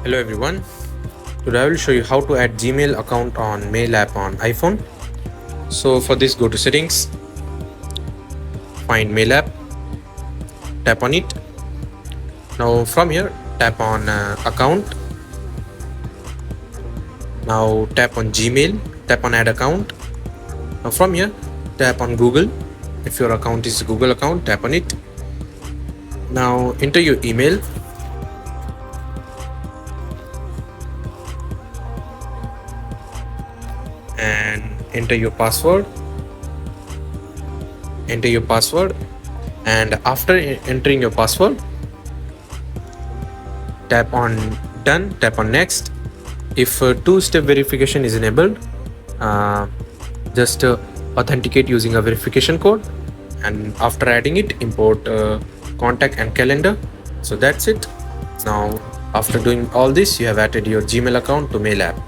Hello everyone. Today I will show you how to add Gmail account on Mail app on iPhone. So for this, go to settings, find Mail app, tap on it. Now from here tap on account. Now tap on Gmail, tap on add account. Now from here tap on Google. If your account is a Google account, tap on it. Now enter your email. And enter your password. And after entering your password, tap on done, tap on next. If two-step verification is enabled, just authenticate using a verification code, and after adding it, import contact and calendar. So that's it. Now after doing all this, you have added your Gmail account to Mail app.